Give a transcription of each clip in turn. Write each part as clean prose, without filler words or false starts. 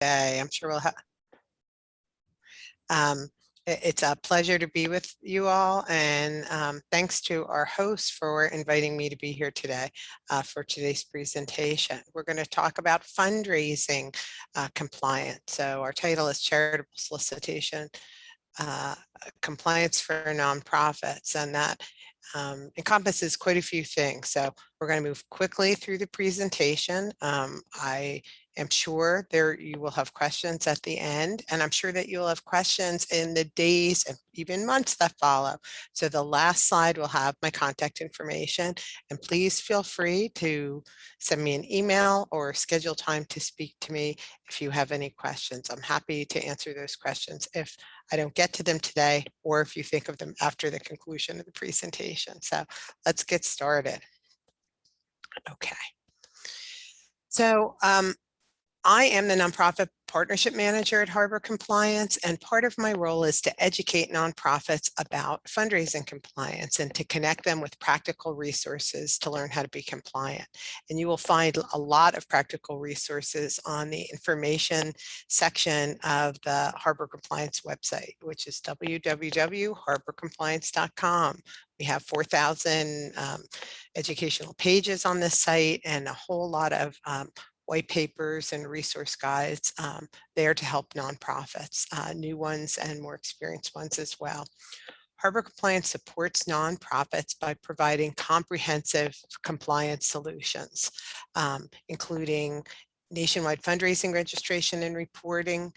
today. I'm sure we'll have. It's a pleasure to be with you all, and thanks to our host for inviting me to be here today for today's presentation. We're going to talk about fundraising compliance. So our title is Charitable Solicitation Compliance for Nonprofits, and that encompasses quite a few things. So we're going to move quickly through the presentation. I am sure you will have questions at the end, and I'm sure that you'll have questions in the days and even months that follow. So the last slide will have my contact information, and please feel free to send me an email or schedule time to speak to me if you have any questions. I'm happy to answer those questions if I don't get to them today, or if you think of them after the conclusion of the presentation. So let's get started. Okay. So I am the nonprofit partnership manager at Harbor Compliance, and part of my role is to educate nonprofits about fundraising compliance and to connect them with practical resources to learn how to be compliant. And you will find a lot of practical resources on the information section of the Harbor Compliance website, which is www.harborcompliance.com. We have 4,000 educational pages on this site and a whole lot of white papers and resource guides there to help nonprofits, new ones and more experienced ones as well. Harbor Compliance supports nonprofits by providing comprehensive compliance solutions, including nationwide fundraising registration and reporting,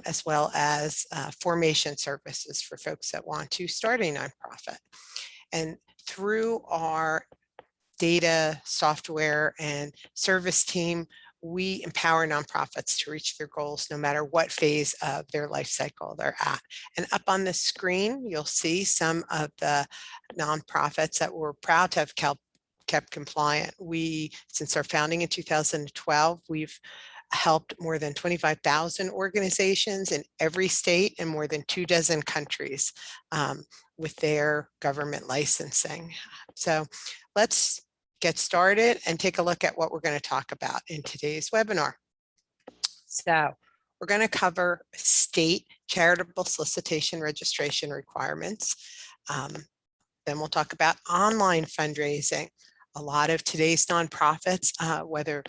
as well as formation services for folks that want to start a nonprofit. And through our data, software, and service team, we empower nonprofits to reach their goals no matter what phase of their life cycle they're at. And up on the screen, you'll see some of the nonprofits that we're proud to have kept compliant. Since our founding in 2012, we've helped more than 25,000 organizations in every state and more than 24 countries with their government licensing. So let's get started and take a look at what we're going to talk about in today's webinar. So we're going to cover state charitable solicitation registration requirements. Then we'll talk about online fundraising. A lot of today's nonprofits, whether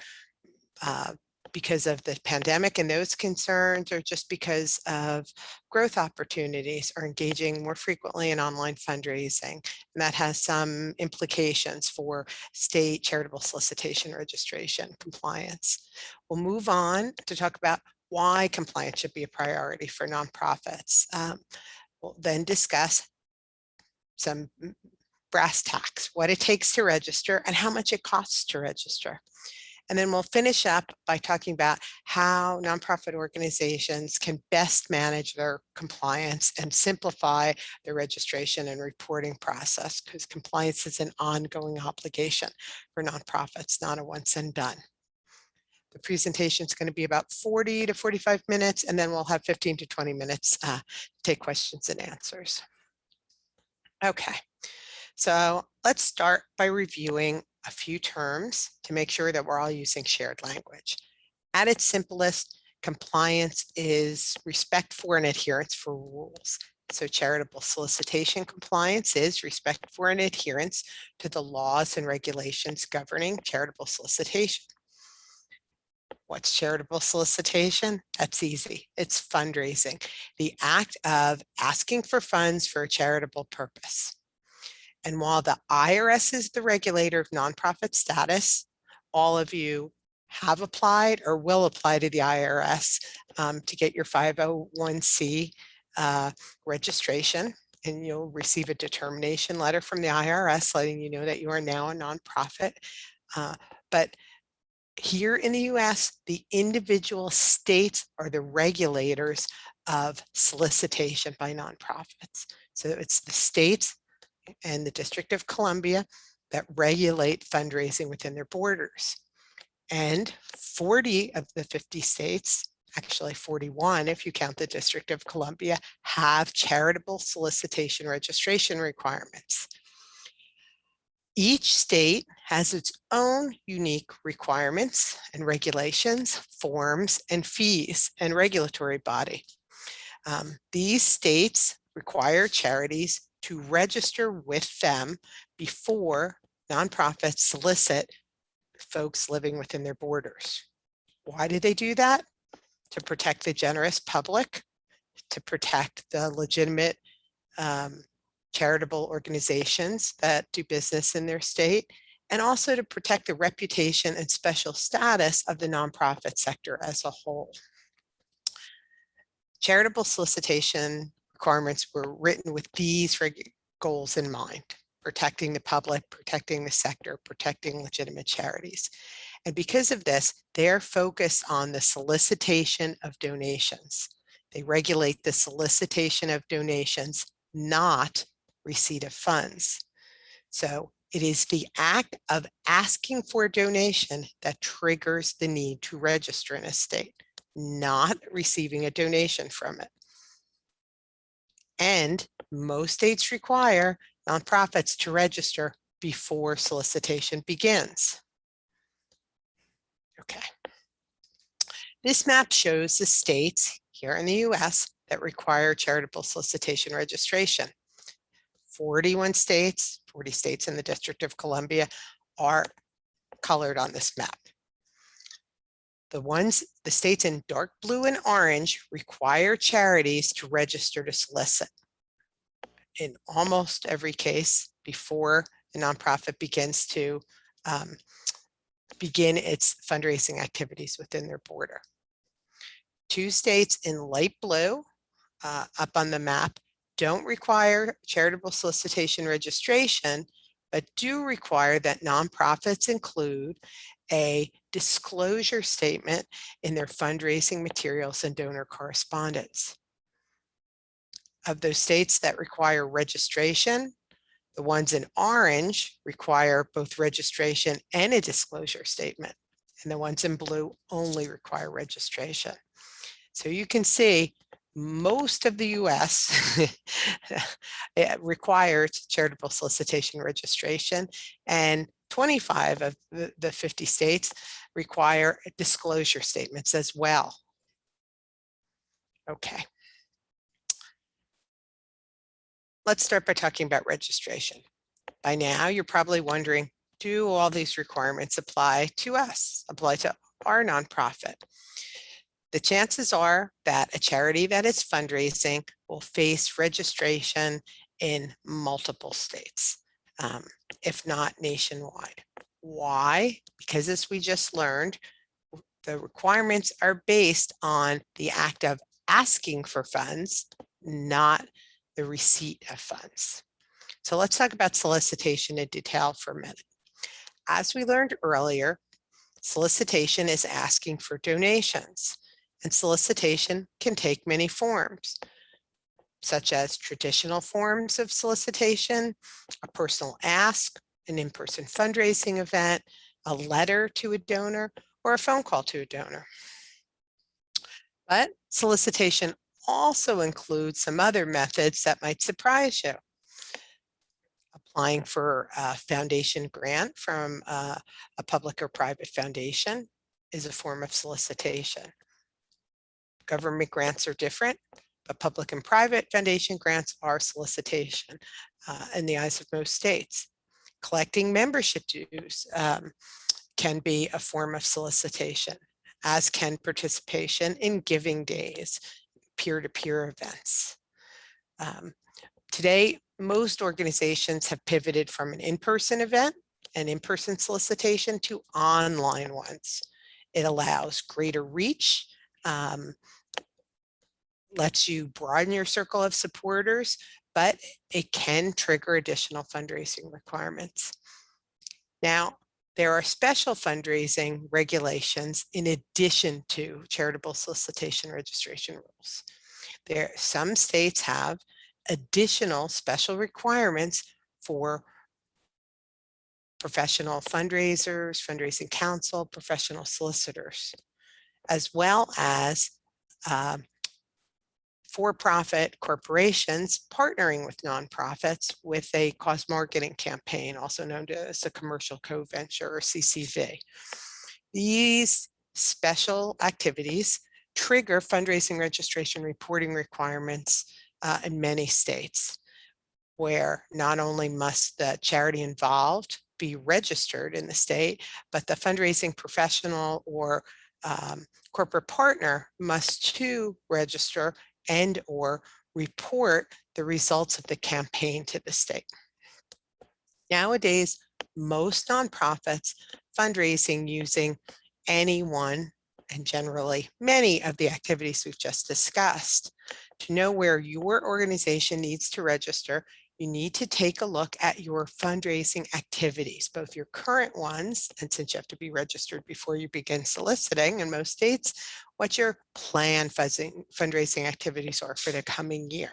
because of the pandemic and those concerns, or just because of growth opportunities, are engaging more frequently in online fundraising. And that has some implications for state charitable solicitation registration compliance. We'll move on to talk about why compliance should be a priority for nonprofits. We'll then discuss some brass tacks, what it takes to register and how much it costs to register. And then we'll finish up by talking about how nonprofit organizations can best manage their compliance and simplify the registration and reporting process, because compliance is an ongoing obligation for nonprofits, not a once and done. The presentation is going to be about 40 to 45 minutes, and then we'll have 15 to 20 minutes to take questions and answers. Okay, so let's start by reviewing a few terms to make sure that we're all using shared language. At its simplest, compliance is respect for and adherence for rules. So charitable solicitation compliance is respect for and adherence to the laws and regulations governing charitable solicitation. What's charitable solicitation? That's easy. It's fundraising, the act of asking for funds for a charitable purpose. And while the IRS is the regulator of nonprofit status, all of you have applied or will apply to the IRS to get your 501c registration, and you'll receive a determination letter from the IRS letting you know that you are now a nonprofit. But here in the US, the individual states are the regulators of solicitation by nonprofits. So it's the states and the District of Columbia that regulate fundraising within their borders. And 40 of the 50 states, actually 41 if you count the District of Columbia, have charitable solicitation registration requirements. Each state has its own unique requirements and regulations, forms, and fees, and regulatory body. These states require charities to register with them before nonprofits solicit folks living within their borders. Why do they do that? To protect the generous public, to protect the legitimate charitable organizations that do business in their state, and also to protect the reputation and special status of the nonprofit sector as a whole. Charitable solicitation requirements were written with these goals in mind: protecting the public, protecting the sector, protecting legitimate charities. And because of this, they're focused on the solicitation of donations. They regulate the solicitation of donations, not receipt of funds. So it is the act of asking for a donation that triggers the need to register in a state, not receiving a donation from it. And most states require nonprofits to register before solicitation begins. Okay. This map shows the states here in the US that require charitable solicitation registration. 41 states, 40 states in the District of Columbia are colored on this map. The states in dark blue and orange require charities to register to solicit. In almost every case, before a nonprofit begins to begin its fundraising activities within their border. 2 states in light blue up on the map don't require charitable solicitation registration, but do require that nonprofits include a disclosure statement in their fundraising materials and donor correspondence. Of those states that require registration, the ones in orange require both registration and a disclosure statement, and the ones in blue only require registration. So you can see most of the US requires charitable solicitation registration, and 25 of the 50 states require disclosure statements as well. Okay. Let's start by talking about registration. By now, you're probably wondering, do all these requirements apply to us, apply to our nonprofit? The chances are that a charity that is fundraising will face registration in multiple states, if not nationwide. Why? Because as we just learned, the requirements are based on the act of asking for funds, not the receipt of funds. So let's talk about solicitation in detail for a minute. As we learned earlier, solicitation is asking for donations, and solicitation can take many forms, such as traditional forms of solicitation, a personal ask, an in-person fundraising event, a letter to a donor, or a phone call to a donor. But solicitation also includes some other methods that might surprise you. Applying for a foundation grant from a public or private foundation is a form of solicitation. Government grants are different, but public and private foundation grants are solicitation in the eyes of most states. Collecting membership dues can be a form of solicitation, as can participation in giving days, peer-to-peer events. Today, most organizations have pivoted from an in-person event, an in-person solicitation, to online ones. It allows greater reach, lets you broaden your circle of supporters, but it can trigger additional fundraising requirements. Now, there are special fundraising regulations in addition to charitable solicitation registration rules. Some states have additional special requirements for professional fundraisers, fundraising counsel, professional solicitors, as well as for-profit corporations partnering with nonprofits with a cause marketing campaign, also known as a commercial co-venture or CCV. These special activities trigger fundraising registration reporting requirements in many states, where not only must the charity involved be registered in the state, but the fundraising professional or corporate partner must too register and or report the results of the campaign to the state. Nowadays, most nonprofits fundraising using any one and generally many of the activities we've just discussed. To know where your organization needs to register, you need to take a look at your fundraising activities, both your current ones, and since you have to be registered before you begin soliciting in most states, what your planned fundraising activities are for the coming year.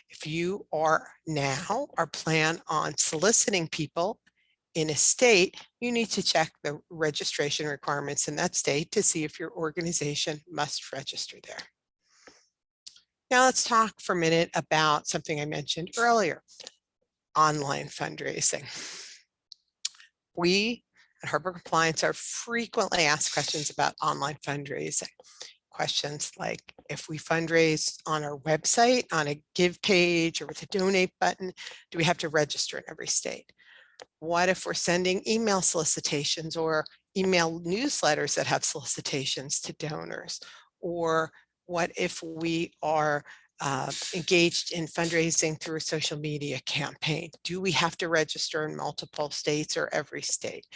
If you are plan on soliciting people in a state, you need to check the registration requirements in that state to see if your organization must register there. Now let's talk for a minute about something I mentioned earlier, online fundraising. We at Harbor Compliance are frequently asked questions about online fundraising. Questions like, if we fundraise on our website, on a give page, or with a donate button, do we have to register in every state? What if we're sending email solicitations or email newsletters that have solicitations to donors? Or what if we are engaged in fundraising through a social media campaign? Do we have to register in multiple states or every state?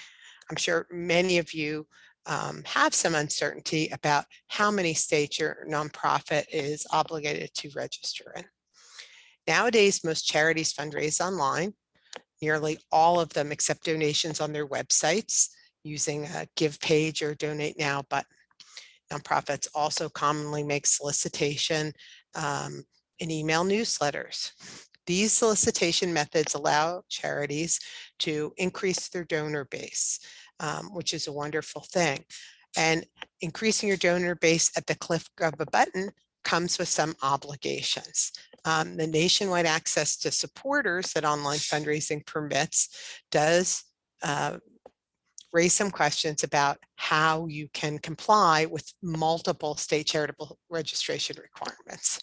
I'm sure many of you have some uncertainty about how many states your nonprofit is obligated to register in. Nowadays, most charities fundraise online. Nearly all of them accept donations on their websites using a give page or donate now button. Nonprofits also commonly make solicitation in email newsletters. These solicitation methods allow charities to increase their donor base, which is a wonderful thing. And increasing your donor base at the click of a button comes with some obligations. The nationwide access to supporters that online fundraising permits does raise some questions about how you can comply with multiple state charitable registration requirements.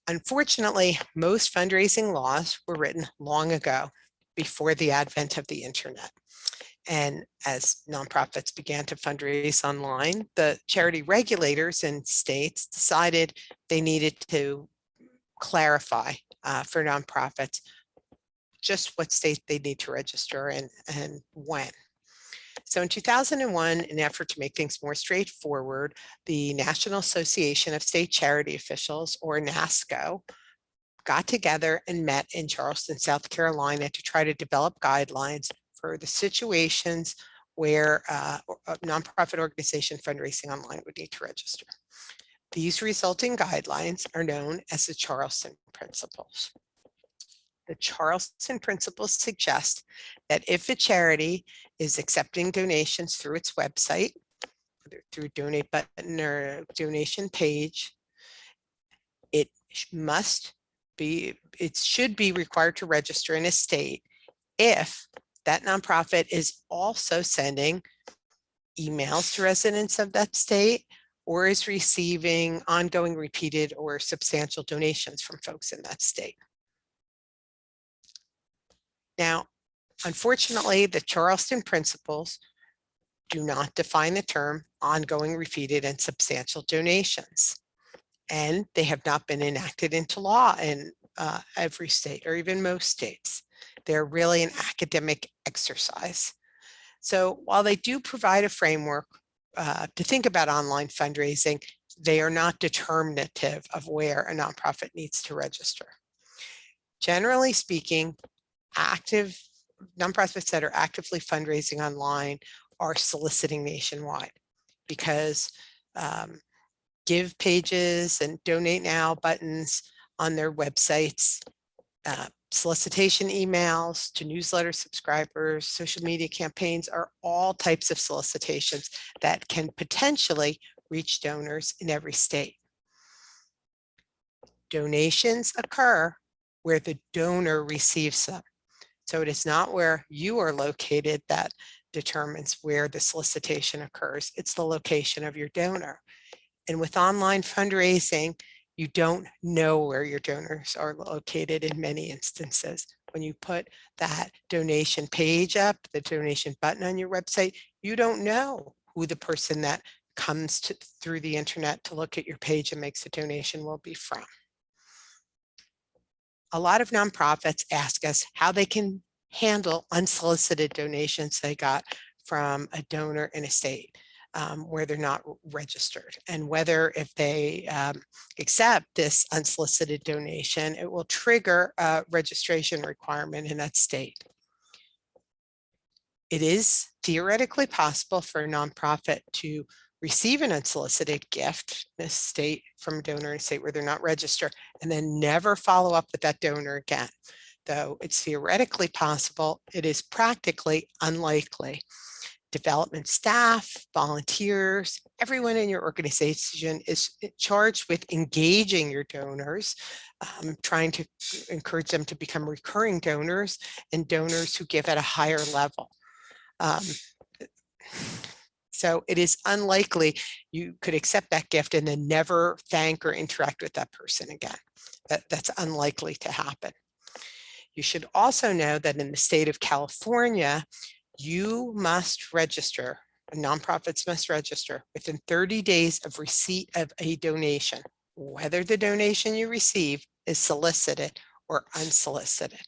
Unfortunately, most fundraising laws were written long ago, before the advent of the internet. And as nonprofits began to fundraise online, the charity regulators in states decided they needed to clarify for nonprofits just what state they need to register in and when. So in 2001, in an effort to make things more straightforward, the National Association of State Charity Officials, or NASCO, got together and met in Charleston, South Carolina, to try to develop guidelines for the situations where a nonprofit organization fundraising online would need to register. These resulting guidelines are known as the Charleston Principles. The Charleston Principles suggest that if a charity is accepting donations through its website, whether through donate button or donation page, it should be required to register in a state if that nonprofit is also sending emails to residents of that state or is receiving ongoing, repeated, or substantial donations from folks in that state. Now, unfortunately, the Charleston Principles do not define the term ongoing, repeated, and substantial donations, and they have not been enacted into law in every state or even most states. They're really an academic exercise. So while they do provide a framework to think about online fundraising, they are not determinative of where a nonprofit needs to register. Generally speaking, active nonprofits that are actively fundraising online are soliciting nationwide, because give pages and donate now buttons on their websites, solicitation emails to newsletter subscribers, social media campaigns are all types of solicitations that can potentially reach donors in every state. Donations occur where the donor receives them. So it is not where you are located that determines where the solicitation occurs. It's the location of your donor. And with online fundraising, you don't know where your donors are located in many instances. When you put that donation page up, the donation button on your website, you don't know who the person that comes through the internet to look at your page and makes a donation will be from. A lot of nonprofits ask us how they can handle unsolicited donations they got from a donor in a state where they're not registered, and whether if they accept this unsolicited donation, it will trigger a registration requirement in that state. It is theoretically possible for a nonprofit to receive an unsolicited gift in a state from a donor in a state where they're not registered and then never follow up with that donor again. Though it's theoretically possible, it is practically unlikely. Development staff, volunteers, everyone in your organization is charged with engaging your donors, trying to encourage them to become recurring donors and donors who give at a higher level. So it is unlikely you could accept that gift and then never thank or interact with that person again. That's unlikely to happen. You should also know that in the state of California, you must register, nonprofits must register within 30 days of receipt of a donation, whether the donation you receive is solicited or unsolicited.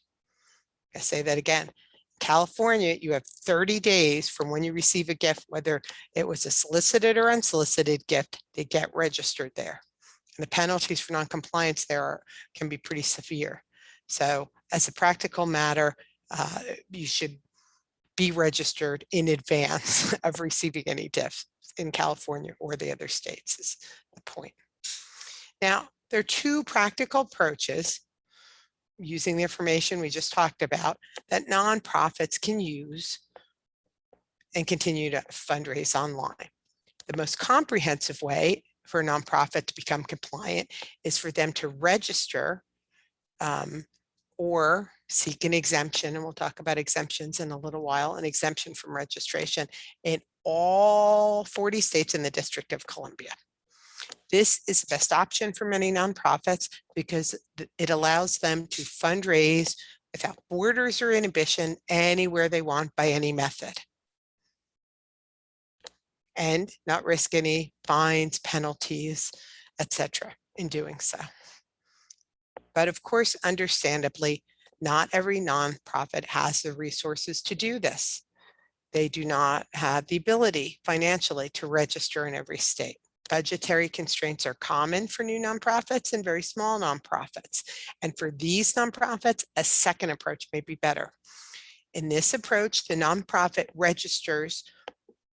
I say that again. California, you have 30 days from when you receive a gift, whether it was a solicited or unsolicited gift, to get registered there. And the penalties for noncompliance there can be pretty severe. So as a practical matter, you should be registered in advance of receiving any gifts in California or the other states is the point. Now, there are two practical approaches using the information we just talked about that nonprofits can use and continue to fundraise online. The most comprehensive way for a nonprofit to become compliant is for them to register or seek an exemption, and we'll talk about exemptions in a little while, an exemption from registration in all 40 states in the District of Columbia. This is the best option for many nonprofits because it allows them to fundraise without borders or inhibition anywhere they want by any method, and not risk any fines, penalties, etc. in doing so. But of course, understandably, not every nonprofit has the resources to do this. They do not have the ability financially to register in every state. Budgetary constraints are common for new nonprofits and very small nonprofits. And for these nonprofits, a second approach may be better. In this approach, the nonprofit registers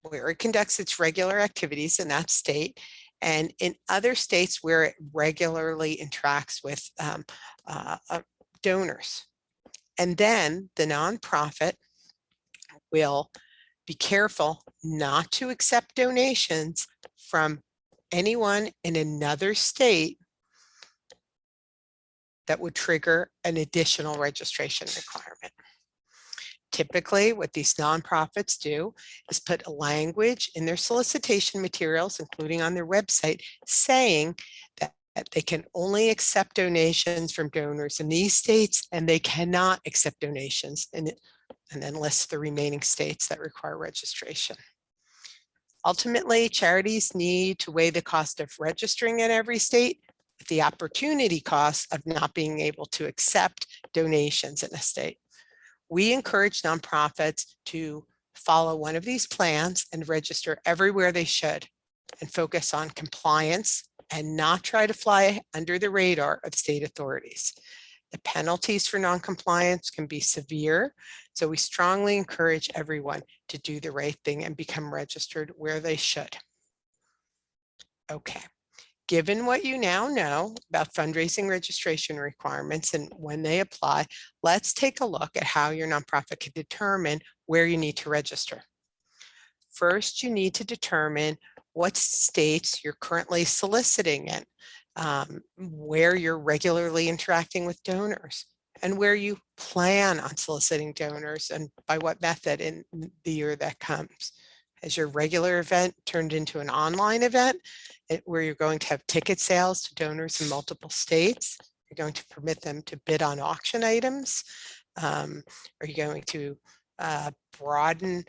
where it conducts its regular activities in that state, and in other states where it regularly interacts with donors. And then the nonprofit will be careful not to accept donations from anyone in another state that would trigger an additional registration requirement. Typically, what these nonprofits do is put a language in their solicitation materials, including on their website, saying that they can only accept donations from donors in these states, and they cannot accept donations and then list the remaining states that require registration. Ultimately, charities need to weigh the cost of registering in every state with the opportunity cost of not being able to accept donations in a state. We encourage nonprofits to follow one of these plans and register everywhere they should, and focus on compliance and not try to fly under the radar of state authorities. The penalties for noncompliance can be severe, so we strongly encourage everyone to do the right thing and become registered where they should. Okay. Given what you now know about fundraising registration requirements and when they apply, let's take a look at how your nonprofit can determine where you need to register. First, you need to determine what states you're currently soliciting in. where you're regularly interacting with donors, and where you plan on soliciting donors and by what method in the year that comes. Has your regular event turned into an online event where you're going to have ticket sales to donors in multiple states? You're going to permit them to bid on auction items? Are you going to broaden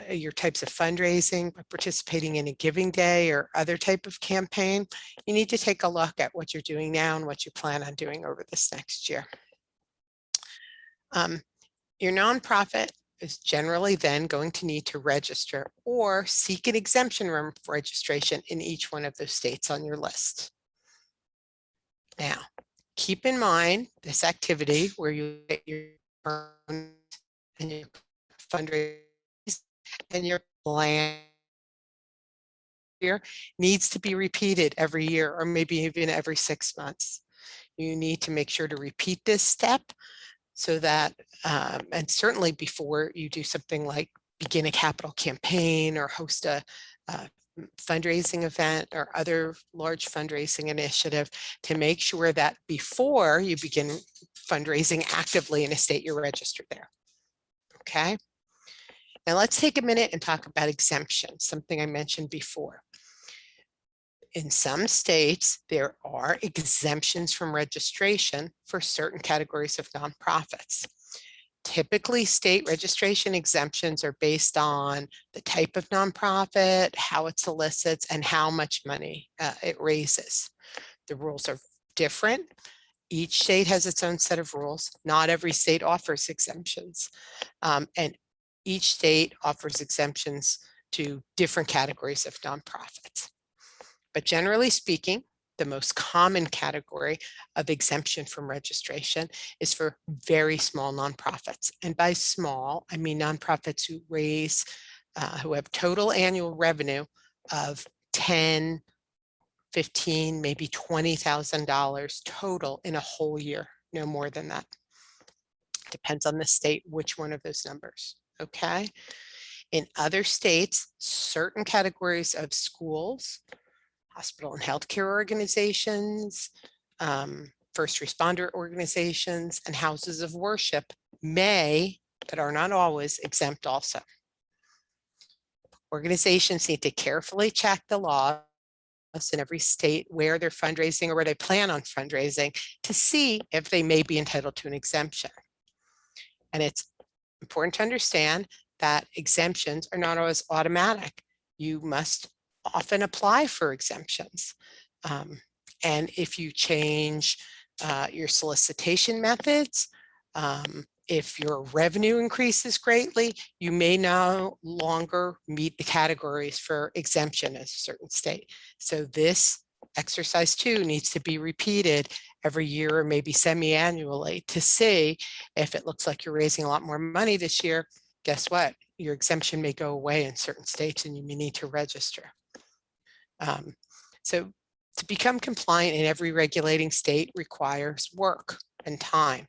your types of fundraising by participating in a giving day or other type of campaign? You need to take a look at what you're doing now and what you plan on doing over this next year. Your nonprofit is generally then going to need to register or seek an exemption from registration in each one of those states on your list. Now, keep in mind this activity where you get your funds and your fundraising and your plan here needs to be repeated every year or maybe even every 6 months. You need to make sure to repeat this step so that, and certainly before you do something like begin a capital campaign or host a fundraising event or other large fundraising initiative, to make sure that before you begin fundraising actively in a state you're registered there. Okay. Now let's take a minute and talk about exemptions, something I mentioned before. In some states, there are exemptions from registration for certain categories of nonprofits. Typically, state registration exemptions are based on the type of nonprofit, how it solicits, and how much money it raises. The rules are different. Each state has its own set of rules. Not every state offers exemptions. And each state offers exemptions to different categories of nonprofits. But generally speaking, the most common category of exemption from registration is for very small nonprofits. And by small, I mean nonprofits who raise, who have total annual revenue of $10, $15, maybe $20,000 total in a whole year, no more than that. Depends on the state, which one of those numbers, okay? In other states, certain categories of schools, hospital and healthcare organizations, first responder organizations, and houses of worship may, but are not always, exempt also. Organizations need to carefully check the laws in every state where they're fundraising or where they plan on fundraising to see if they may be entitled to an exemption. And it's important to understand that exemptions are not always automatic. You must often apply for exemptions. And if you change your solicitation methods, if your revenue increases greatly, you may no longer meet the categories for exemption in a certain state. So this exercise too needs to be repeated every year or maybe semi-annually to see if it looks like you're raising a lot more money this year. Guess what? Your exemption may go away in certain states and you may need to register. So to become compliant in every regulating state requires work and time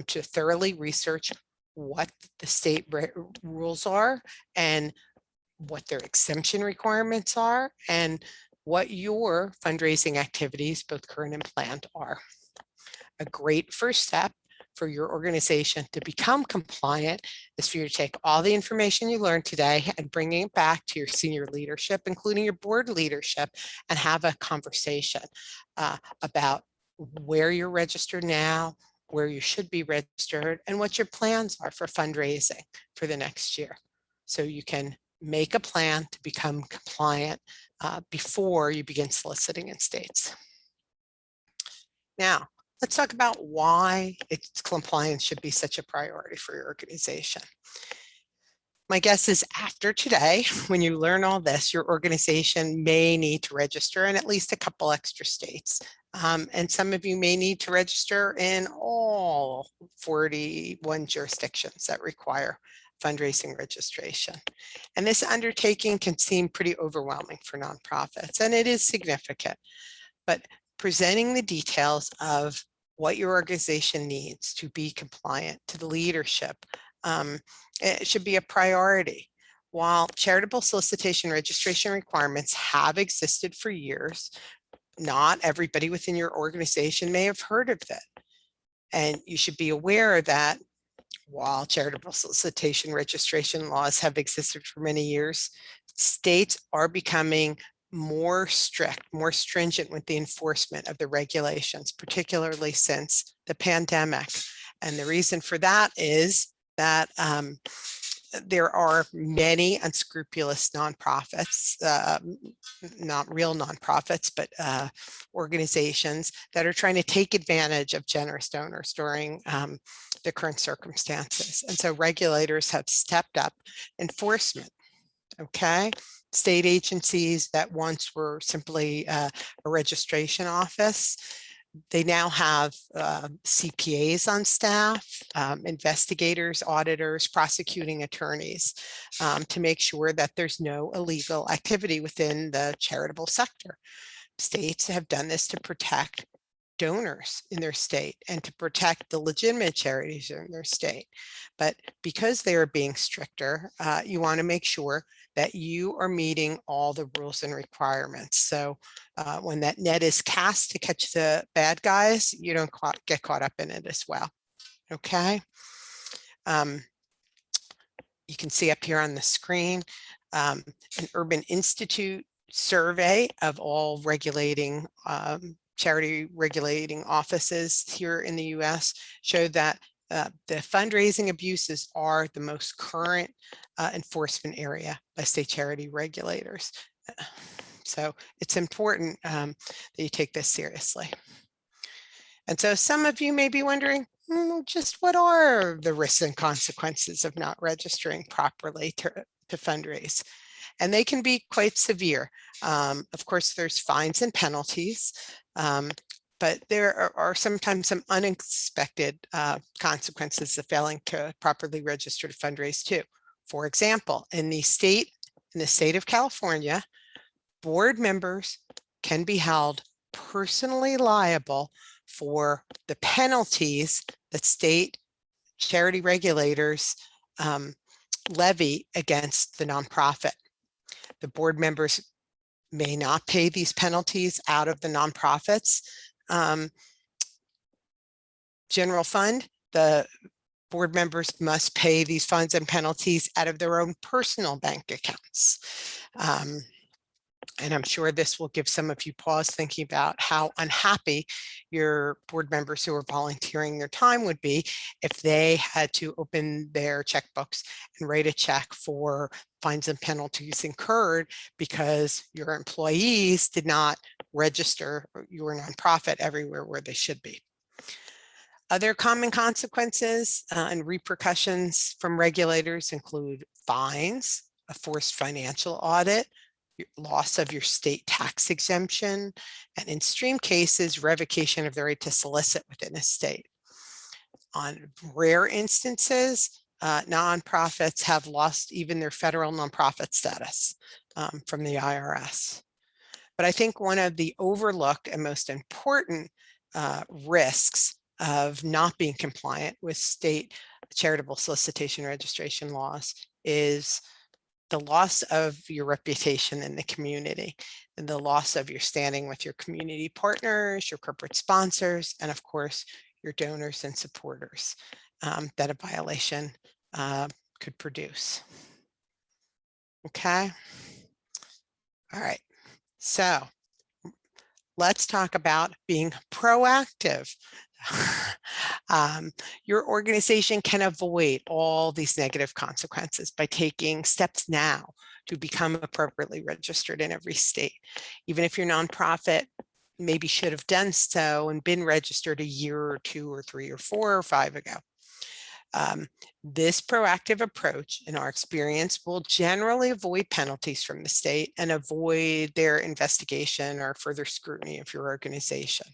to thoroughly research what the state rules are and what their exemption requirements are and what your fundraising activities, both current and planned, are. A great first step for your organization to become compliant is for you to take all the information you learned today and bringing it back to your senior leadership, including your board leadership, and have a conversation about where you're registered now, where you should be registered, and what your plans are for fundraising for the next year. So you can make a plan to become compliant before you begin soliciting in states. Now, let's talk about why its compliance should be such a priority for your organization. My guess is after today, when you learn all this, your organization may need to register in at least a couple extra states. And some of you may need to register in all 41 jurisdictions that require fundraising registration. And this undertaking can seem pretty overwhelming for nonprofits, and it is significant. But presenting the details of what your organization needs to be compliant to the leadership, it should be a priority. While charitable solicitation registration requirements have existed for years, not everybody within your organization may have heard of it. And you should be aware that while charitable solicitation registration laws have existed for many years, states are becoming more strict, more stringent with the enforcement of the regulations, particularly since the pandemic. And the reason for that is that there are many unscrupulous nonprofits, not real nonprofits, but organizations that are trying to take advantage of generous donors during the current circumstances. And so regulators have stepped up enforcement. Okay. State agencies that once were simply a registration office, they now have CPAs on staff, investigators, auditors, prosecuting attorneys to make sure that there's no illegal activity within the charitable sector. States have done this to protect donors in their state and to protect the legitimate charities in their state. But because they are being stricter, you want to make sure that you are meeting all the rules and requirements. So when that net is cast to catch the bad guys, you don't get caught up in it as well. Okay. You can see up here on the screen, an Urban Institute survey of all regulating charity regulating offices here in the US showed that the fundraising abuses are the most current enforcement area by state charity regulators. So it's important that you take this seriously. And so some of you may be wondering, just what are the risks and consequences of not registering properly to fundraise? And they can be quite severe. Of course, there's fines and penalties, but there are sometimes some unexpected consequences of failing to properly register to fundraise too. For example, in the state of California, board members can be held personally liable for the penalties that state charity regulators levy against the nonprofit. The board members may not pay these penalties out of the nonprofit's general fund. The board members must pay these fines and penalties out of their own personal bank accounts. And I'm sure this will give some of you pause thinking about how unhappy your board members who are volunteering their time would be if they had to open their checkbooks and write a check for fines and penalties incurred because your employees did not register your nonprofit everywhere where they should be. Other common consequences and repercussions from regulators include fines, a forced financial audit, loss of your state tax exemption, and in extreme cases, revocation of the right to solicit within a state. On rare instances, nonprofits have lost even their federal nonprofit status from the IRS. But I think one of the overlooked and most important risks of not being compliant with state charitable solicitation registration laws is the loss of your reputation in the community and the loss of your standing with your community partners, your corporate sponsors, and of course, your donors and supporters that a violation could produce. Okay. All right. So let's talk about being proactive. Your organization can avoid all these negative consequences by taking steps now to become appropriately registered in every state. Even if your nonprofit maybe should have done so and been registered a year or 2 or 3 or 4 or 5 ago. This proactive approach, in our experience, will generally avoid penalties from the state and avoid their investigation or further scrutiny of your organization.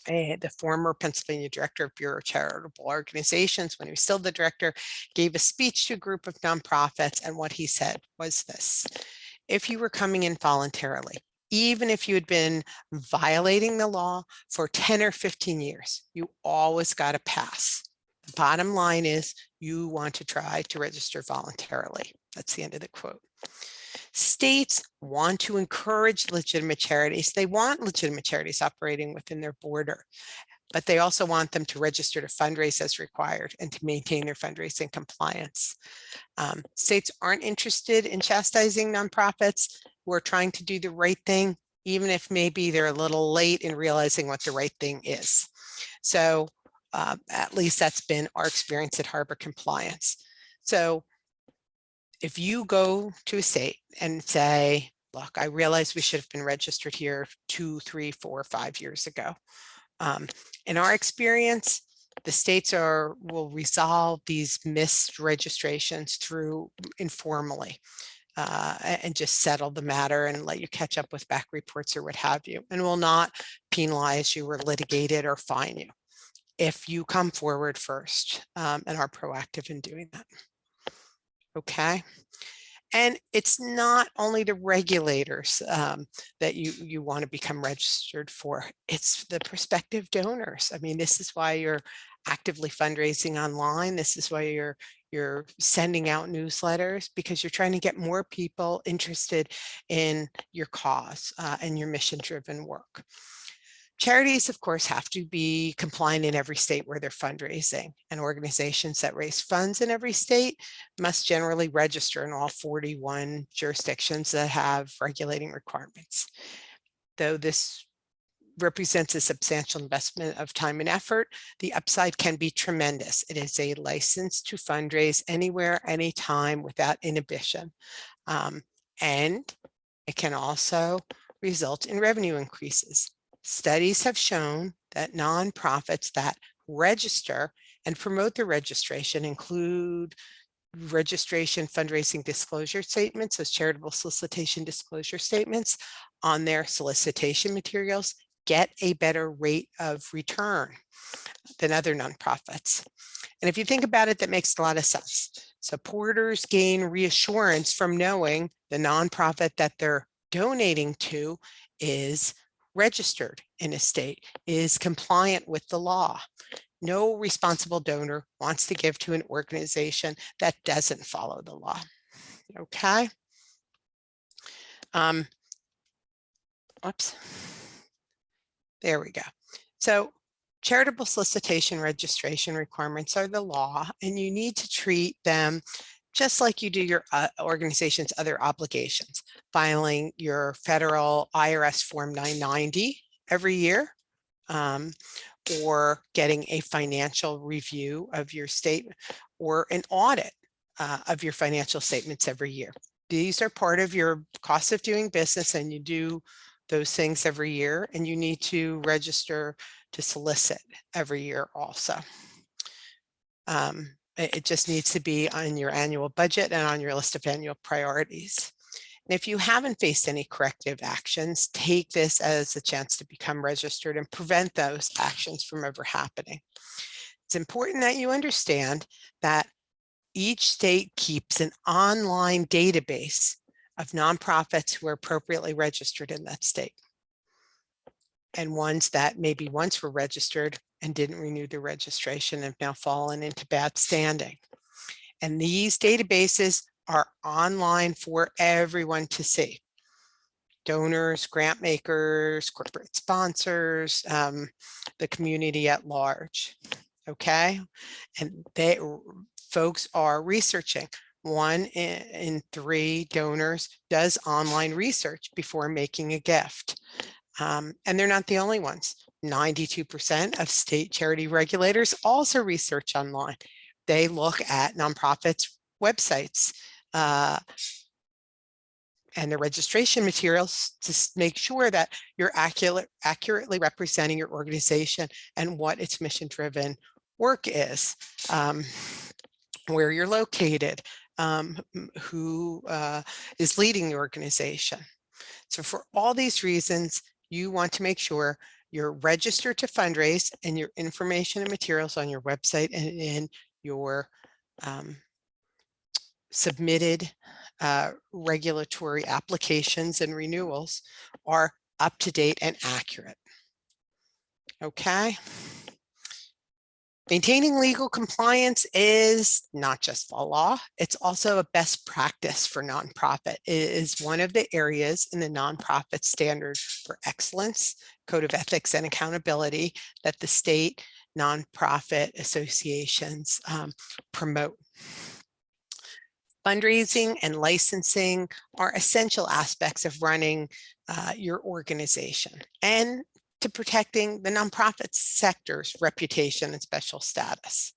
The former Pennsylvania director of Bureau of Charitable Organizations, when he was still the director, gave a speech to a group of nonprofits, and what he said was this: if you were coming in voluntarily, even if you had been violating the law for 10 or 15 years, you always got a pass. The bottom line is you want to try to register voluntarily. That's the end of the quote. States want to encourage legitimate charities. They want legitimate charities operating within their border, but they also want them to register to fundraise as required and to maintain their fundraising compliance. States aren't interested in chastising nonprofits who are trying to do the right thing, even if maybe they're a little late in realizing what the right thing is. So at least that's been our experience at Harbor Compliance. So if you go to a state and say, look, I realize we should have been registered here 2, 3, 4, 5 years ago. In our experience, the states will resolve these missed registrations through informally and just settle the matter and let you catch up with back reports or what have you, and will not penalize you or litigate it or fine you if you come forward first and are proactive in doing that. Okay. And it's not only the regulators that you want to become registered for, it's the prospective donors. I mean, this is why you're actively fundraising online. This is why you're sending out newsletters, because you're trying to get more people interested in your cause and your mission-driven work. Charities, of course, have to be compliant in every state where they're fundraising, and organizations that raise funds in every state must generally register in all 41 jurisdictions that have regulating requirements. Though this represents a substantial investment of time and effort, the upside can be tremendous. It is a license to fundraise anywhere, anytime, without inhibition. And it can also result in revenue increases. Studies have shown that nonprofits that register and promote their registration include registration fundraising disclosure statements, as charitable solicitation disclosure statements on their solicitation materials, get a better rate of return than other nonprofits. And if you think about it, that makes a lot of sense. Supporters gain reassurance from knowing the nonprofit that they're donating to is registered in a state, is compliant with the law. No responsible donor wants to give to an organization that doesn't follow the law. Okay. Oops. There we go. So charitable solicitation registration requirements are the law, and you need to treat them just like you do your organization's other obligations, filing your federal IRS Form 990 every year, or getting a financial review of your statement, or an audit of your financial statements every year. These are part of your cost of doing business, and you do those things every year, and you need to register to solicit every year also. It just needs to be on your annual budget and on your list of annual priorities. And if you haven't faced any corrective actions, take this as a chance to become registered and prevent those actions from ever happening. It's important that you understand that each state keeps an online database of nonprofits who are appropriately registered in that state, and ones that maybe once were registered and didn't renew their registration and have now fallen into bad standing. And these databases are online for everyone to see. Donors, grant makers, corporate sponsors, the community at large. Okay. And folks are researching. 1 in 3 donors does online research before making a gift. And they're not the only ones. 92% of state charity regulators also research online. They look at nonprofits' websites and their registration materials to make sure that you're accurately representing your organization and what its mission-driven work is, where you're located, who is leading the organization. So for all these reasons, you want to make sure you're registered to fundraise, and your information and materials on your website and in your submitted regulatory applications and renewals are up to date and accurate. Okay. Maintaining legal compliance is not just a law, it's also a best practice for nonprofit. It is one of the areas in the nonprofit standard for excellence, code of ethics and accountability that the state nonprofit associations promote. Fundraising and licensing are essential aspects of running your organization and to protecting the nonprofit sector's reputation and special status.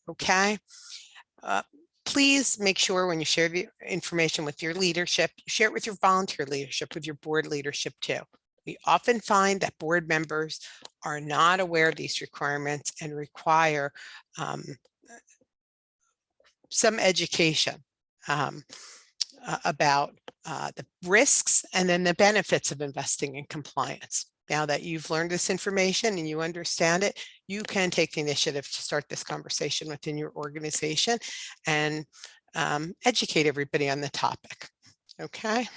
Okay. Please make sure when you share the information with your leadership, share it with your volunteer leadership, with your board leadership too. We often find that board members are not aware of these requirements and require some education about the risks and then the benefits of investing in compliance. Now that you've learned this information and you understand it, you can take the initiative to start this conversation within your organization and educate everybody on the topic. Okay.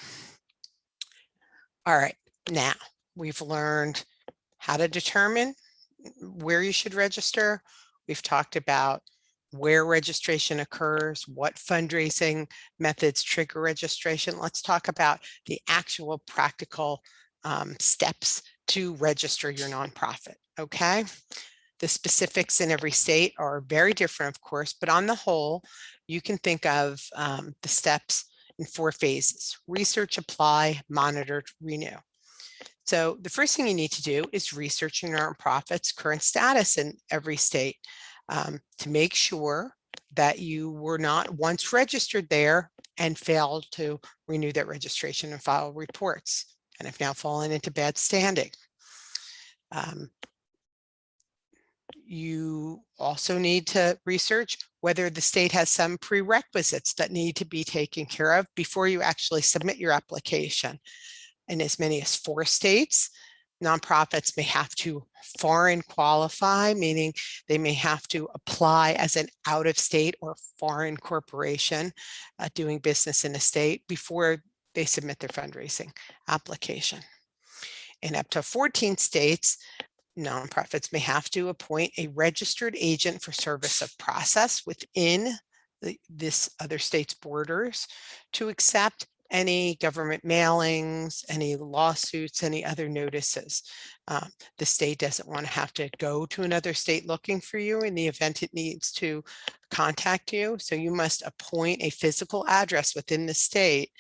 All right. Now we've learned how to determine where you should register. We've talked about where registration occurs, what fundraising methods trigger registration. Let's talk about the actual practical steps to register your nonprofit, okay? The specifics in every state are very different, of course, but on the whole, you can think of the steps in 4 phases: research, apply, monitor, renew. So the first thing you need to do is research your nonprofit's current status in every state to make sure that you were not once registered there and failed to renew that registration and file reports and have now fallen into bad standing. You also need to research whether the state has some prerequisites that need to be taken care of before you actually submit your application. In as many as 4 states, nonprofits may have to foreign qualify, meaning they may have to apply as an out-of-state or foreign corporation doing business in a state before they submit their fundraising application. In up to 14 states, nonprofits may have to appoint a registered agent for service of process within this other state's borders to accept any government mailings, any lawsuits, any other notices. The state doesn't want to have to go to another state looking for you in the event it needs to contact you. So you must appoint a physical address within the state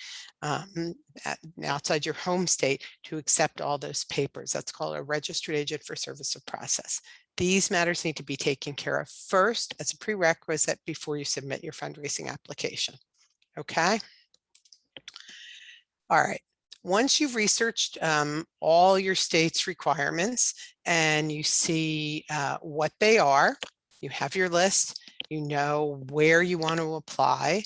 outside your home state to accept all those papers. That's called a registered agent for service of process. These matters need to be taken care of first as a prerequisite before you submit your fundraising application. Okay. All right. Once you've researched all your state's requirements and you see what they are, you have your list, you know where you want to apply,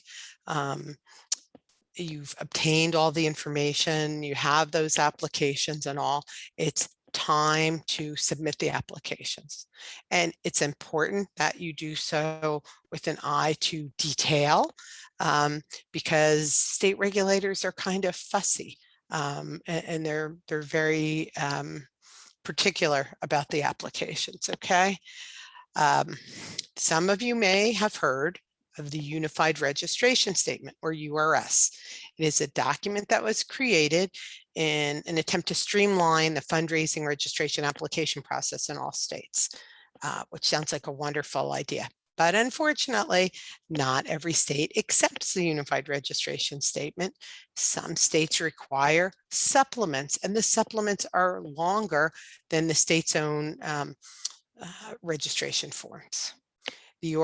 you've obtained all the information, you have those applications and all, it's time to submit the applications. And it's important that you do so with an eye to detail because state regulators are kind of fussy and they're very particular about the applications, okay? Some of you may have heard of the Unified Registration Statement, or URS. It is a document that was created in an attempt to streamline the fundraising registration application process in all states, which sounds like a wonderful idea. But unfortunately, not every state accepts the Unified Registration Statement. Some states require supplements, and the supplements are longer than the state's own registration forms. The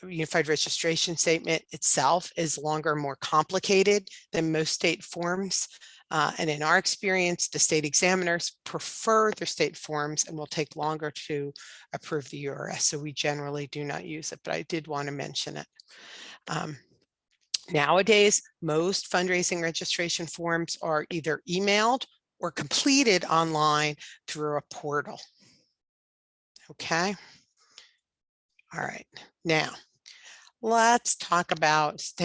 Unified Registration Statement itself is longer, more complicated than most state forms. And in our experience, the state examiners prefer their state forms and will take longer to approve the URS. So we generally do not use it, but I did want to mention it. Nowadays, most fundraising registration forms are either emailed or completed online through a portal. Okay. All right. Now, let's take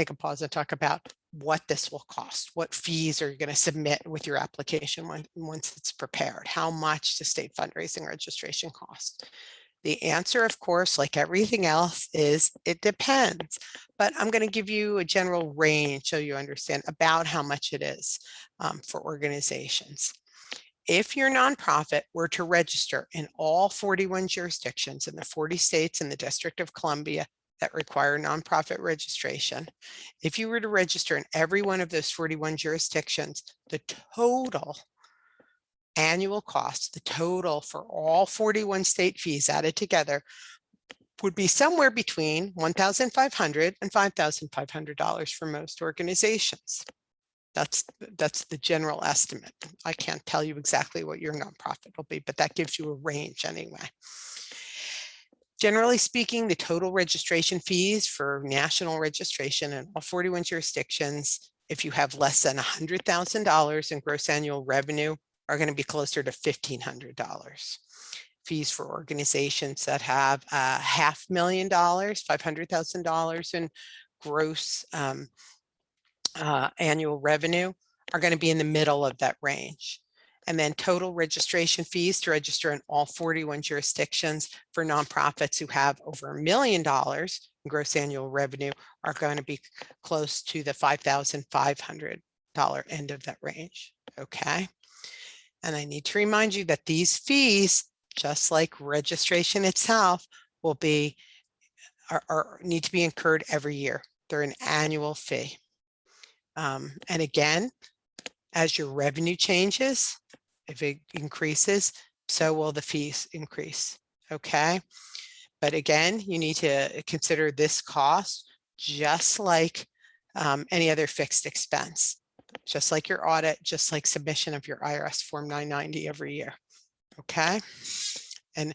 a pause and talk about what this will cost. What fees are you going to submit with your application once it's prepared? How much does state fundraising registration cost? The answer, of course, like everything else, is it depends. But I'm going to give you a general range so you understand about how much it is for organizations. If your nonprofit were to register in all 41 jurisdictions in the 40 states and the District of Columbia that require nonprofit registration, if you were to register in every one of those 41 jurisdictions, the total annual cost, the total for all 41 state fees added together, would be somewhere between $1,500 and $5,500 for most organizations. That's the general estimate. I can't tell you exactly what your nonprofit will be, but that gives you a range anyway. Generally speaking, the total registration fees for national registration in all 41 jurisdictions, if you have less than $100,000 in gross annual revenue, are going to be closer to $1,500. Fees for organizations that have $500,000, $500,000 in gross annual revenue are going to be in the middle of that range. And then total registration fees to register in all 41 jurisdictions for nonprofits who have over $1 million in gross annual revenue are going to be close to the $5,500 end of that range. Okay. And I need to remind you that these fees, just like registration itself, will be need to be incurred every year. They're an annual fee. And again, as your revenue changes, if it increases, so will the fees increase. Okay. But again, you need to consider this cost just like any other fixed expense, just like your audit, just like submission of your IRS Form 990 every year. Okay. And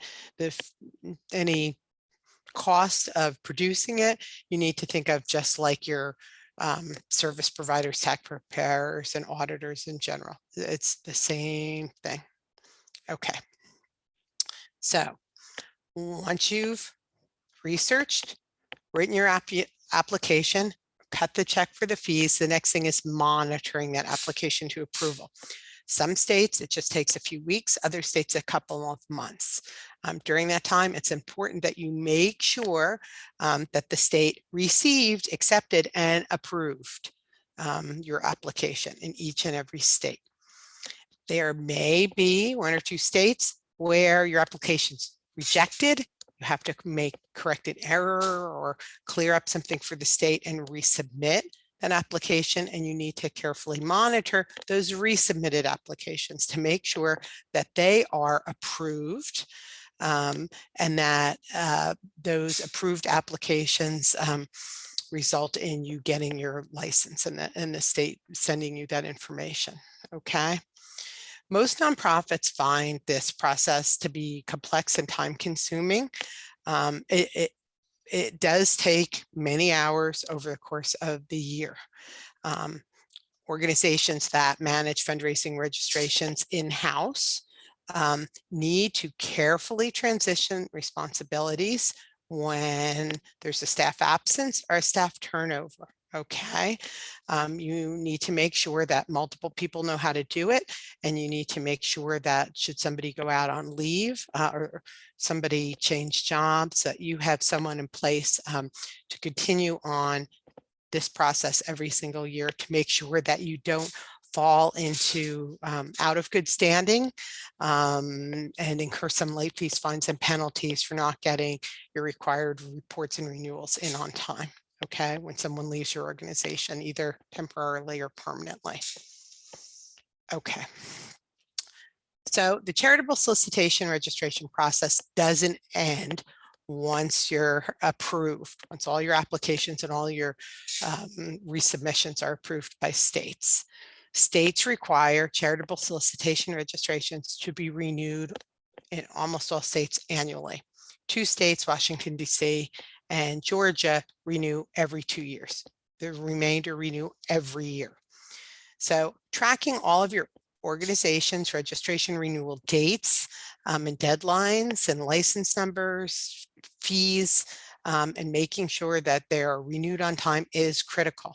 any cost of producing it, you need to think of just like your service providers, tax preparers, and auditors in general. It's the same thing. Okay. So once you've researched, written your application, cut the check for the fees, the next thing is monitoring that application to approval. Some states, it just takes a few weeks, other states, a couple of months. During that time, it's important that you make sure that the state received, accepted, and approved your application in each and every state. There may be one or two states where your application's rejected. You have to make correct an error or clear up something for the state and resubmit an application, and you need to carefully monitor those resubmitted applications to make sure that they are approved and that those approved applications result in you getting your license and the state sending you that information. Okay. Most nonprofits find this process to be complex and time consuming. It does take many hours over the course of the year. Organizations that manage fundraising registrations in-house need to carefully transition responsibilities when there's a staff absence or a staff turnover. Okay, you need to make sure that multiple people know how to do it, and you need to make sure that should somebody go out on leave or somebody change jobs, that you have someone in place to continue on this process every single year to make sure that you don't fall into out of good standing and incur some late fees, fines, and penalties for not getting your required reports and renewals in on time. Okay, when someone leaves your organization, either temporarily or permanently. Okay. So the charitable solicitation registration process doesn't end once you're approved, once all your applications and all your resubmissions are approved by states. States require charitable solicitation registrations to be renewed in almost all states annually. 2 states, Washington, D.C., and Georgia, renew every 2 years. The remainder renew every year. So tracking all of your organization's registration renewal dates and deadlines and license numbers, fees, and making sure that they are renewed on time is critical.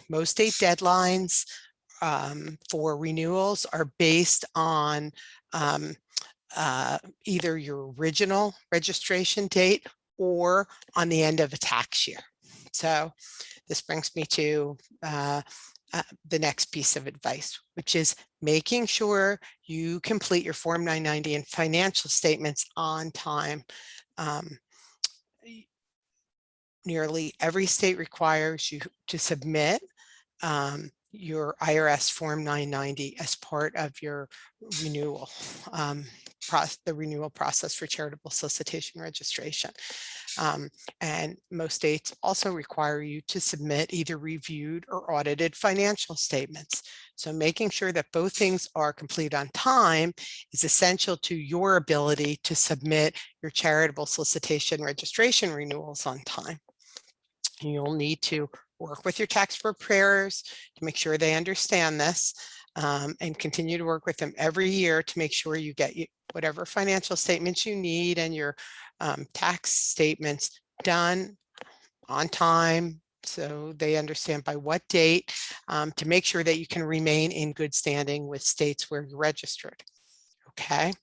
Most state deadlines for renewals are based on either your original registration date or on the end of a tax year. So this brings me to the next piece of advice, which is making sure you complete your Form 990 and financial statements on time. Nearly every state requires you to submit your IRS Form 990 as part of your renewal, the renewal process for charitable solicitation registration. And most states also require you to submit either reviewed or audited financial statements. So making sure that both things are complete on time is essential to your ability to submit your charitable solicitation registration renewals on time. You'll need to work with your tax preparers to make sure they understand this, and continue to work with them every year to make sure you get whatever financial statements you need and your tax statements done on time, so they understand by what date, to make sure that you can remain in good standing with states where you're registered. Okay,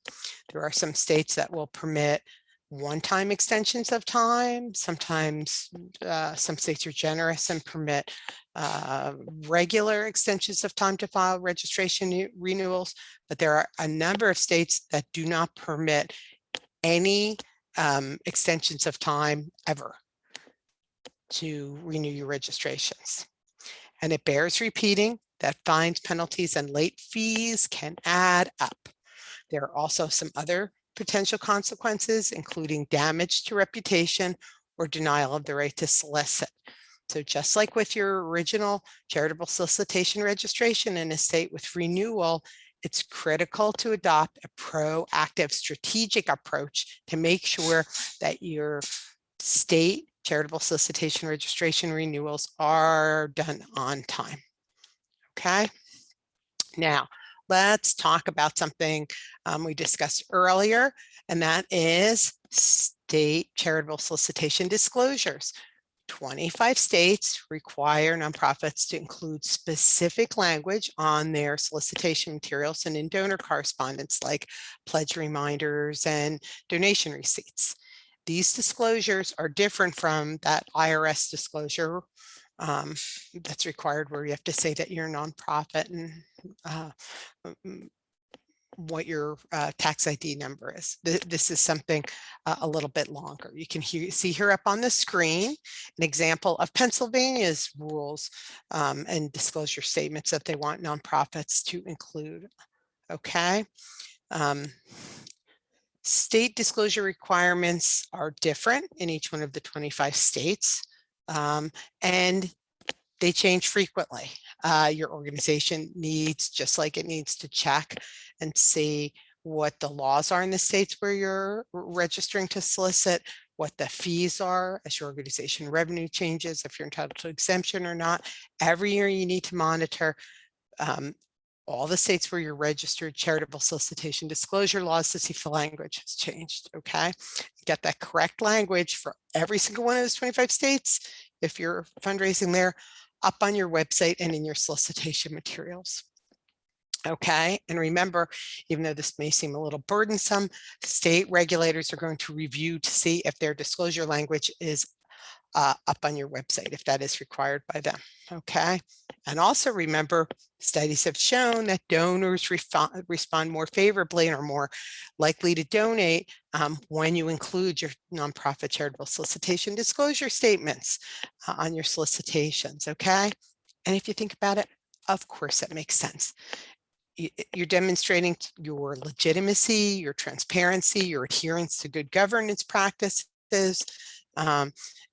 there are some states that will permit one-time extensions of time. Sometimes some states are generous and permit regular extensions of time to file registration renewals, but there are a number of states that do not permit any extensions of time ever to renew your registrations. And it bears repeating that fines, penalties, and late fees can add up. There are also some other potential consequences, including damage to reputation or denial of the right to solicit. So just like with your original charitable solicitation registration in a state with renewal, it's critical to adopt a proactive strategic approach to make sure that your state charitable solicitation registration renewals are done on time. Okay. Now, let's talk about something we discussed earlier, and that is state charitable solicitation disclosures. 25 states require nonprofits to include specific language on their solicitation materials and in donor correspondence, like pledge reminders and donation receipts. These disclosures are different from that IRS disclosure that's required, where you have to say that you're a nonprofit and what your tax ID number is. This is something a little bit longer. You can see here up on the screen an example of Pennsylvania's rules and disclosure statements that they want nonprofits to include. Okay. State disclosure requirements are different in each one of the 25 states, and they change frequently. Your organization needs, just like it needs to check and see what the laws are in the states where you're registering to solicit, what the fees are as your organization revenue changes, if you're entitled to exemption or not. Every year you need to monitor all the states where you're registered charitable solicitation disclosure laws to see if the language has changed. Okay, get that correct language for every single one of those 25 states if you're fundraising there, up on your website and in your solicitation materials. Okay, and remember, even though this may seem a little burdensome, state regulators are going to review to see if their disclosure language is up on your website, if that is required by them. Okay, and also remember, studies have shown that donors respond more favorably and are more likely to donate when you include your nonprofit charitable solicitation disclosure statements on your solicitations. Okay, and if you think about it, of course that makes sense. You're demonstrating your legitimacy, your transparency, your adherence to good governance practices,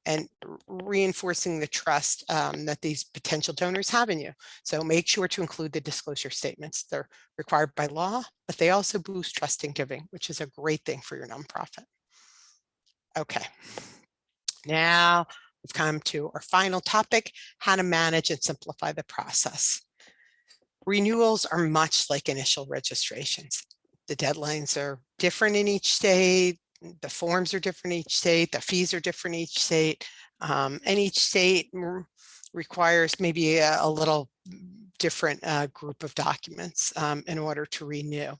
and reinforcing the trust that these potential donors have in you. So make sure to include the disclosure statements. They're required by law, but they also boost trust in giving, which is a great thing for your nonprofit. Okay, now we've come to our final topic, how to manage and simplify the process. Renewals are much like initial registrations. The deadlines are different in each state. The forms are different in each state. The fees are different in each state. And each state requires maybe a little different group of documents in order to renew.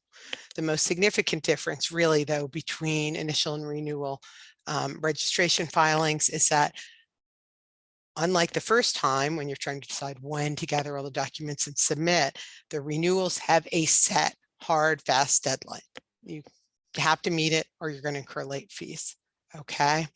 The most significant difference really though between initial and renewal registration filings is that unlike the first time when you're trying to decide when to gather all the documents and submit, the renewals have a set, hard, fast deadline. You have to meet it or you're going to incur late fees. Okay,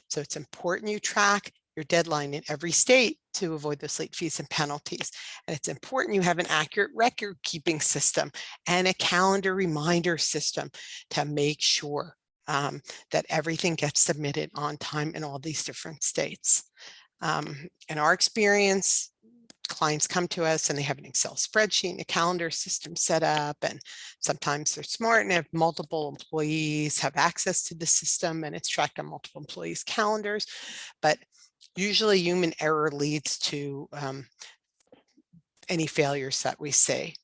so it's important you track your deadline in every state to avoid those late fees and penalties. And it's important you have an accurate record keeping system and a calendar reminder system to make sure that everything gets submitted on time in all these different states. In our experience, clients come to us and they have an Excel spreadsheet and a calendar system set up, and sometimes they're smart and have multiple employees have access to the system and it's tracked on multiple employees' calendars. But usually human error leads to any failures that we see,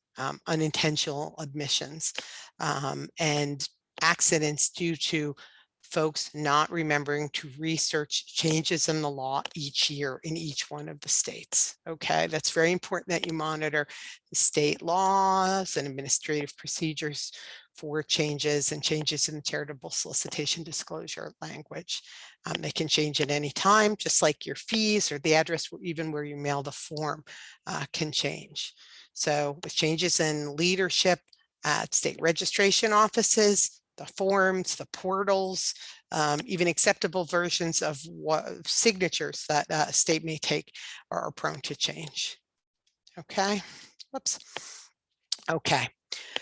unintentional omissions, and accidents due to folks not remembering to research changes in the law each year in each one of the states. Okay, that's very important that you monitor the state laws and administrative procedures for changes and changes in the charitable solicitation disclosure language. They can change at any time, just like your fees or the address, even where you mail the form can change. So with changes in leadership at state registration offices, the forms, the portals, even acceptable versions of what signatures that a state may take are prone to change. Okay, whoops. Okay,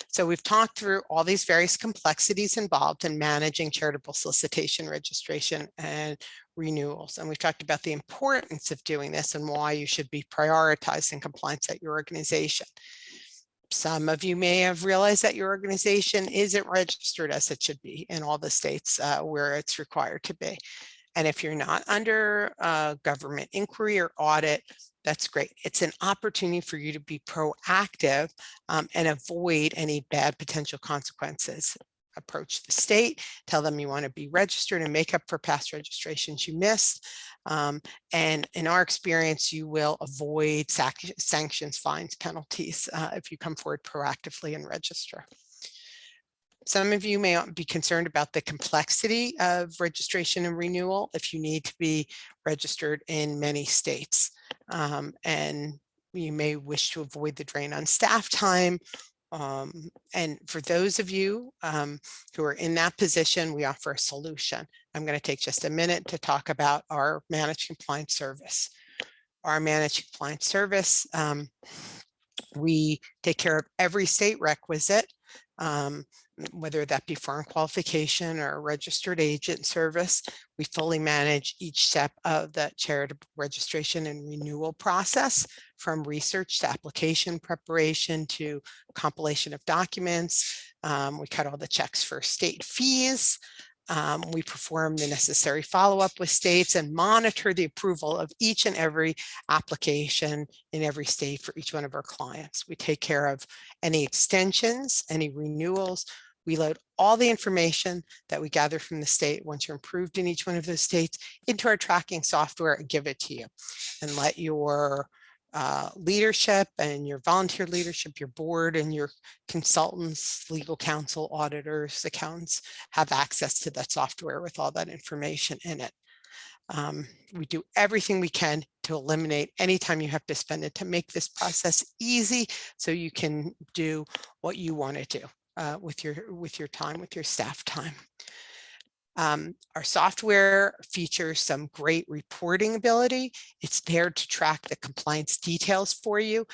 so we've talked through all these various complexities involved in managing charitable solicitation, registration, and renewals. And we've talked about the importance of doing this and why you should be prioritizing compliance at your organization. Some of you may have realized that your organization isn't registered as it should be in all the states where it's required to be. And if you're not under government inquiry or audit, that's great. It's an opportunity for you to be proactive and avoid any bad potential consequences. Approach the state, tell them you want to be registered and make up for past registrations you missed. And in our experience, you will avoid sanctions, fines, penalties if you come forward proactively and register. Some of you may be concerned about the complexity of registration and renewal if you need to be registered in many states. And you may wish to avoid the drain on staff time. And for those of you who are in that position, we offer a solution. I'm going to take just a minute to talk about our managed compliance service. Our managed compliance service, we take care of every state requisite, whether that be foreign qualification or a registered agent service. We fully manage each step of the charitable registration and renewal process, from research to application preparation to compilation of documents. We cut all the checks for state fees. We perform the necessary follow-up with states and monitor the approval of each and every application in every state for each one of our clients. We take care of any extensions, any renewals. We load all the information that we gather from the state once you're approved in each one of those states into our tracking software and give it to you, and let your leadership and your volunteer leadership, your board and your consultants, legal counsel, auditors, accountants have access to that software with all that information in it. We do everything we can to eliminate any time you have to spend it to make this process easy so you can do what you want to do with your time, with your staff time. Our software features some great reporting ability. It's there to track the compliance details for you.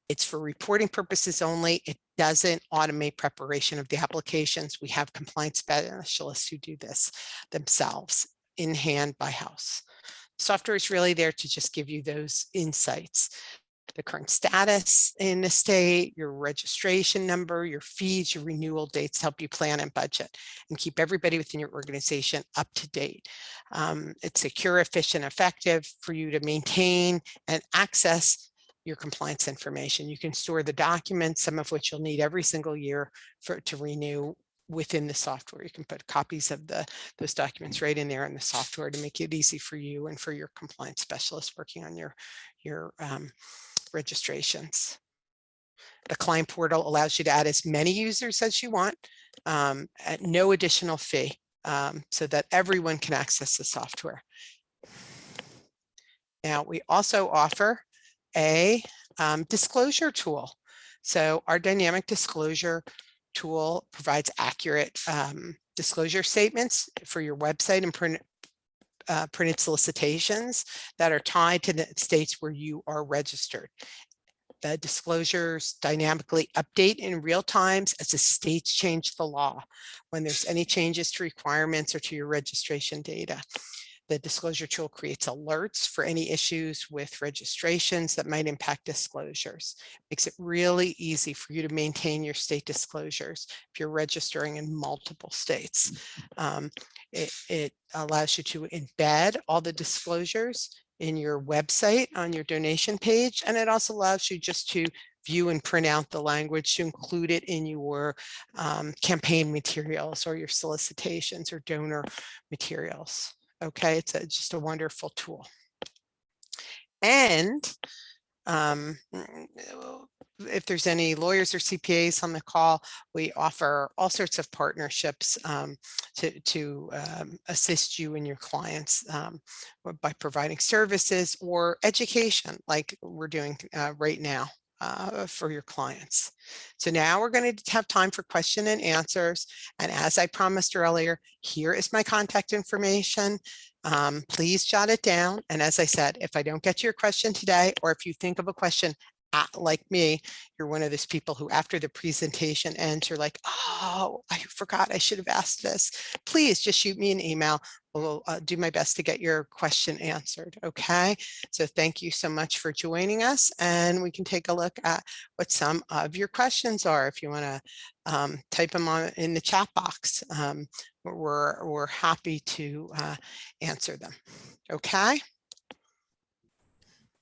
It's for reporting purposes only. It doesn't automate preparation of the applications. We have compliance specialists who do this themselves in hand by house. Software is really there to just give you those insights. The current status in the state, your registration number, your fees, your renewal dates, help you plan and budget and keep everybody within your organization up to date. It's secure, efficient, effective for you to maintain and access your compliance information. You can store the documents, some of which you'll need every single year to renew within the software. You can put copies of those documents right in there in the software to make it easy for you and for your compliance specialist working on your registrations. The client portal allows you to add as many users as you want at no additional fee, so that everyone can access the software. Now, we also offer a disclosure tool. So our dynamic disclosure tool provides accurate disclosure statements for your website and printed solicitations that are tied to the states where you are registered. The disclosures dynamically update in real time as the states change the law when there's any changes to requirements or to your registration data. The disclosure tool creates alerts for any issues with registrations that might impact disclosures. Makes it really easy for you to maintain your state disclosures if you're registering in multiple states. It allows you to embed all the disclosures in your website on your donation page, and it also allows you just to view and print out the language to include it in your campaign materials or your solicitations or donor materials. Okay, it's just a wonderful tool. And if there's any lawyers or CPAs on the call, we offer all sorts of partnerships to assist you and your clients by providing services or education like we're doing right now for your clients. So now we're going to have time for question and answers. And as I promised earlier, here is my contact information. Please jot it down. And as I said, if I don't get to your question today, or if you think of a question like me, you're one of those people who after the presentation ends, you're like, oh, I forgot I should have asked this. Please just shoot me an email. We'll do my best to get your question answered. Okay, so thank you so much for joining us, and we can take a look at what some of your questions are. If you want to type them on in the chat box, we're happy to answer them. Okay.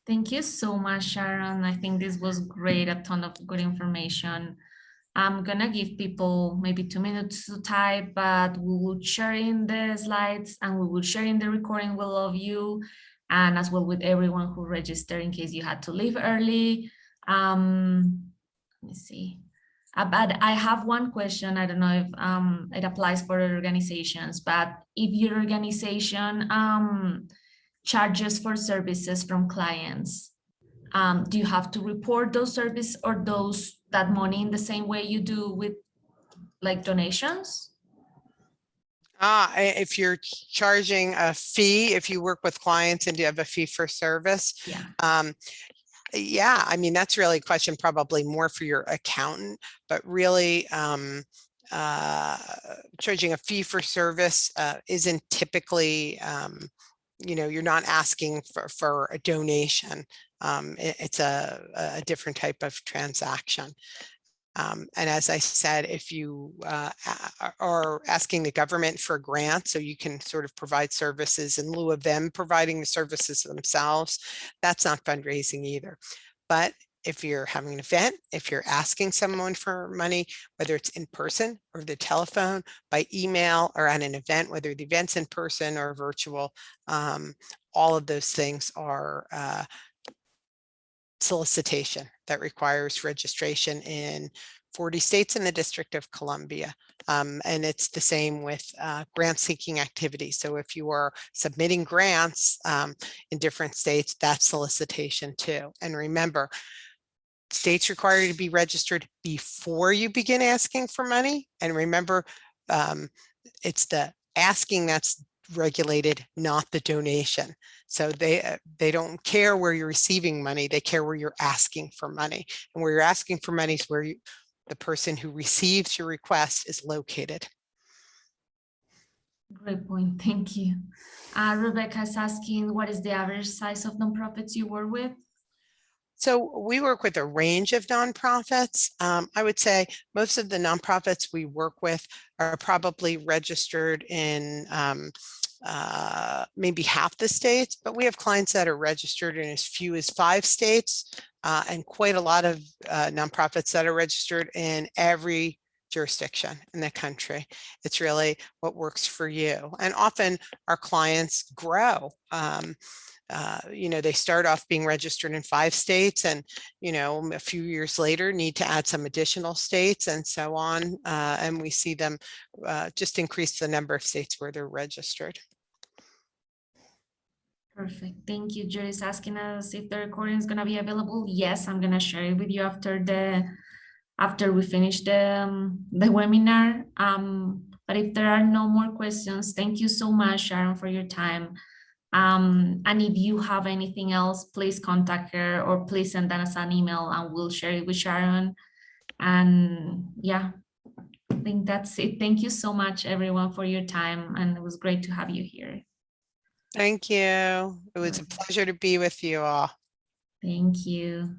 Thank you so much, Sharon. I think this was great, a ton of good information. I'm gonna give people maybe 2 minutes to type, but we will share in the slides and we will share in the recording with all of you, and as well with everyone who registered in case you had to leave early. Let me see. But I have one question. I don't know if it applies for organizations, but if your organization charges for services from clients, do you have to report those services or that money in the same way you do with like donations? If you're charging a fee, if you work with clients and you have a fee for service, yeah, I mean, that's really a question probably more for your accountant, but really charging a fee for service isn't typically, you know, you're not asking for a donation. It's a different type of transaction. And as I said, if you are asking the government for a grant, so you can sort of provide services in lieu of them providing the services themselves, that's not fundraising either. But if you're having an event, if you're asking someone for money, whether it's in person or the telephone, by email or at an event, whether the event's in person or virtual, all of those things are solicitation that requires registration in 40 states in the District of Columbia. And it's the same with grant seeking activities. So if you are submitting grants in different states, that's solicitation too. And remember, states require you to be registered before you begin asking for money. And remember, it's the asking that's regulated, not the donation. So they don't care where you're receiving money, they care where you're asking for money. And where you're asking for money is where the person who receives your request is located. Great point, thank you. Rebecca is asking, what is the average size of nonprofits you work with? So we work with a range of nonprofits. I would say most of the nonprofits we work with are probably registered in maybe half the states, but we have clients that are registered in as few as 5 states and quite a lot of nonprofits that are registered in every jurisdiction in the country. It's really what works for you. And often our clients grow. they start off being registered in 5 states and, a few years later need to add some additional states and so on. And we see them just increase the number of states where they're registered. Perfect. Thank you. Judy's asking us if the recording is going to be available. Yes, I'm going to share it with you after we finish the webinar. But if there are no more questions, thank you so much, Sharon, for your time. And if you have anything else, please contact her or please send us an email and we'll share it with Sharon. And yeah, I think that's it. Thank you so much, everyone, for your time. And it was great to have you here. Thank you. It was a pleasure to be with you all. Thank you.